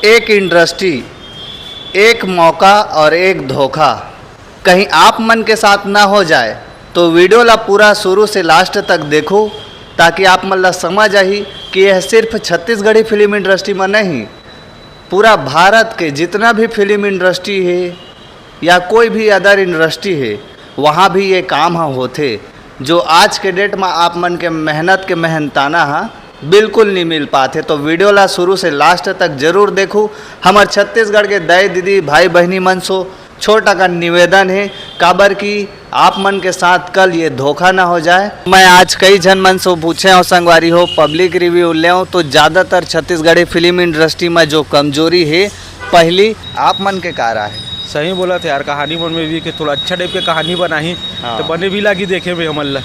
एक इंडस्ट्री, एक मौका और एक धोखा, कहीं आप मन के साथ ना हो जाए तो वीडियो ला पूरा शुरू से लास्ट तक देखो, ताकि आप मन ला समझ आई कि यह सिर्फ छत्तीसगढ़ी फिल्म इंडस्ट्री में नहीं, पूरा भारत के जितना भी फिल्म इंडस्ट्री है या कोई भी अदर इंडस्ट्री है, वहाँ भी ये काम होते जो आज के डेट में आप मन के मेहनत के मेहनताना बिल्कुल नहीं मिल पाते। तो वीडियो ला शुरू से लास्ट तक जरूर देखो। हमार छत्तीसगढ़ के दाई दीदी भाई बहनी मन सो छोटा का निवेदन है, काबर की आप मन के साथ कल ये धोखा ना हो जाए। मैं आज कई जन मन से पूछे हो संगवारी हो, पब्लिक रिव्यू ले हो, तो ज़्यादातर छत्तीसगढ़ी फिल्म इंडस्ट्री में जो कमजोरी है पहली आप मन के कारा है। सही बोला थे यार, कहानी मन में भी कि थोड़ा अच्छा टाइप के कहानी बनाही तो बने भी लगी देखे में हमन ला।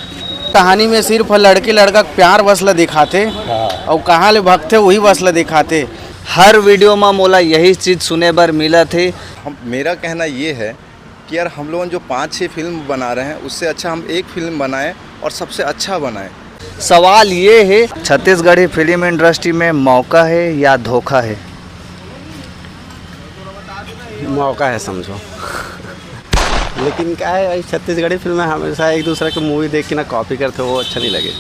कहानी में सिर्फ लड़के लड़का प्यार वसला दिखाते और कहाँ ले भगते वही वसला दिखाते। हर वीडियो में मोला यही चीज़ सुने बर मिला थे। मेरा कहना ये है कि यार हम लोग जो 5-6 फिल्म बना रहे हैं उससे अच्छा हम एक फिल्म बनाएं और सबसे अच्छा बनाएं। सवाल ये है, छत्तीसगढ़ी फिल्म इंडस्ट्री में मौका है या धोखा है? मौका है समझो। लेकिन क्या है, छत्तीसगढ़ी फिल्में हमेशा एक दूसरे की मूवी देख के ना कॉपी करते, वो अच्छा नहीं लगे।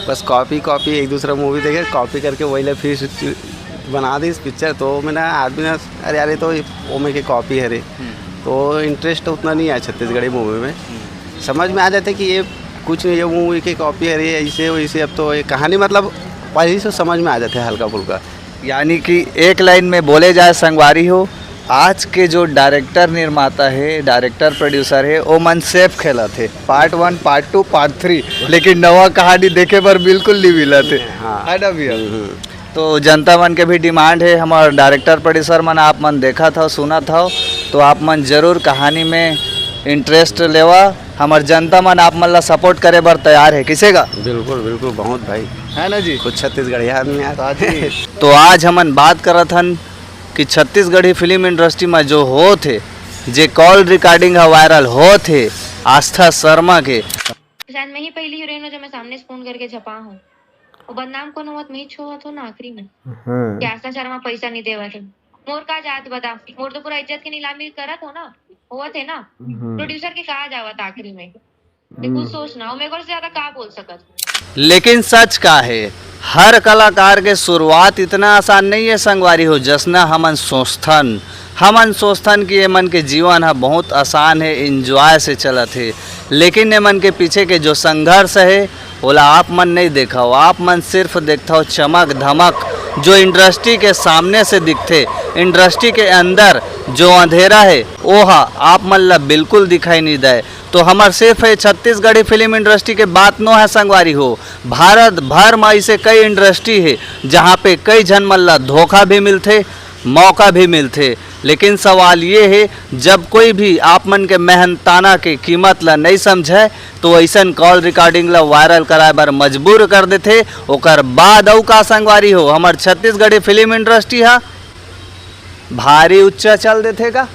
बस कॉपी एक दूसरा मूवी देखे कॉपी करके वही ले फिर बना दी इस पिक्चर। तो मैंने आदमी ना अरे यार ये तो वो में की कॉपी है रे, तो इंटरेस्ट उतना नहीं है छत्तीसगढ़ी मूवी में। समझ में आ जाते कि ये कुछ नहीं, ये मूवी की कॉपी है रे, ऐसे वैसे। अब तो ये कहानी मतलब पहले से समझ में आ जाते हैं हल्का फुल्का। यानी कि एक लाइन में बोले जाए संगवारी हो, आज के जो डायरेक्टर निर्माता है, डायरेक्टर प्रोड्यूसर है, वो मन सेफ खेला थे पार्ट 1 पार्ट 2 पार्ट 3, लेकिन नवा कहानी देखे पर बिल्कुल नहीं मिला थे। है ना भैया? तो जनता मन के भी डिमांड है, हमारे डायरेक्टर प्रोड्यूसर मन आप मन देखा था सुना था, तो आप मन जरूर कहानी में इंटरेस्ट लेवा। हमारे जनता मन आप मन ला सपोर्ट करे बर तैयार है, किसेगा? बिल्कुल बिल्कुल, बहुत भाई है ना जी, कुछ छत्तीसगढ़ी आदमी आते। तो आज हमन बात करत हन कि छत्तीसगढ़ी फिल्म इंडस्ट्री में जो हो थे, जे कॉल रिकॉर्डिंग वायरल हो थे आस्था शर्मा के। शायद मैं ही पहली हीरोइन हूँ जो मैं सामने से फोन करके छपा हूँ। वो बदनाम कौन हुआ? मैं ही छुआ था ना आखिरी में कि आस्था शर्मा पैसा नहीं देवा थे। मोर का जात बता, मोर तो पूरा इज्जत की नीलामी करत हो ना, हुआ थे ना। प्रोड्यूसर के कहा जावा था आखिरी में, कुछ सोचना मेरे को से ज्यादा कहा बोल सकत। लेकिन सच का है, हर कलाकार के शुरुआत इतना आसान नहीं है संगवारी हो, जसना हमन सोचथन कि ये मन के जीवन है बहुत आसान है, इंजॉय से चलत है। लेकिन ये मन के पीछे के जो संघर्ष है बोला आप मन नहीं देखा हो। आप मन सिर्फ देखता हो चमक धमक जो इंडस्ट्री के सामने से दिखते, इंडस्ट्री के अंदर जो अंधेरा है वो आप मन ला बिल्कुल दिखाई नहीं दे। तो हमार सिर्फ है छत्तीसगढ़ी फिल्म इंडस्ट्री के बात नो है संगवारी हो, भारत भर में ऐसे कई इंडस्ट्री है जहाँ पे कई जन मन ला धोखा भी मिलते, मौका भी मिलते। लेकिन सवाल ये है, जब कोई भी आप मन के मेहनताना के कीमत ला नहीं समझे तो ऐसा कॉल रिकॉर्डिंग ला वायरल कराए बर मजबूर कर देते। ओकर बाद औ का संगवारी हो, हमार छत्तीसगढ़ी फिल्म इंडस्ट्री है भारी ऊंचा चल देते का?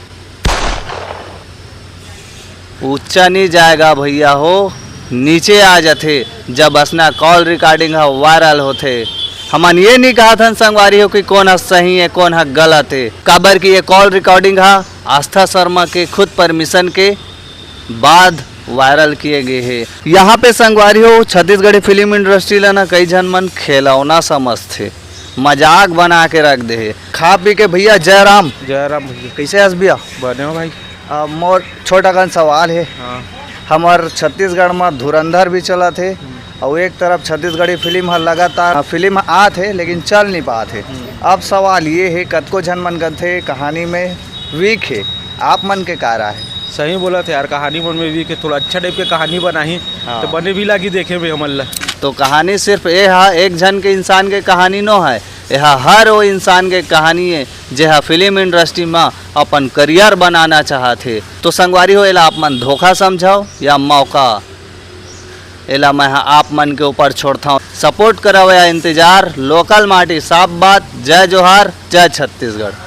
ऊंचा नहीं जाएगा भैया हो, नीचे आ जाते जब असना कॉल रिकॉर्डिंग वायरल होते। हमन ये नहीं कहा था संगवारी हो कि कौन है सही है कौन है गलत है, काबर कि ये कॉल रिकॉर्डिंग आस्था शर्मा के खुद परमिशन के बाद वायरल किए गए हैं। यहाँ पे संगवारी हो छत्तीसगढ़ी फिल्म इंडस्ट्री ला ना कई जन मन खिलौना समझते, मजाक बना के रख दे। खा पी के भैया जयराम भैया कैसे हंस भैया बने हो भाई? मोर छोटा कन सवाल है। हमार छत्तीसगढ़ में धुरंधर भी चला थे और एक तरफ छत्तीसगढ़ी फिल्म लगातार फिल्म आते लेकिन चल नहीं पाते। अब सवाल ये है, कतको जन मन थे कहानी में वीक है, आप मन के कारा है? सही बोला थे यार, कहानी मन में भी कि थोड़ा अच्छा टाइप के कहानी बनाही तो बने भी लगी देखे में हमन ला। तो कहानी सिर्फ ये एक जन के इंसान के कहानी नो है, यह हर वो इंसान के कहानी है जहाँ फिल्म इंडस्ट्री में अपन करियर बनाना चाहते। तो संगवारी हो एला आप मन धोखा समझाओ या मौका, एला मैं आप मन के ऊपर छोड़ता हूँ। सपोर्ट कराओ या इंतजार, लोकल माटी साफ बात। जय जोहार, जय छत्तीसगढ़।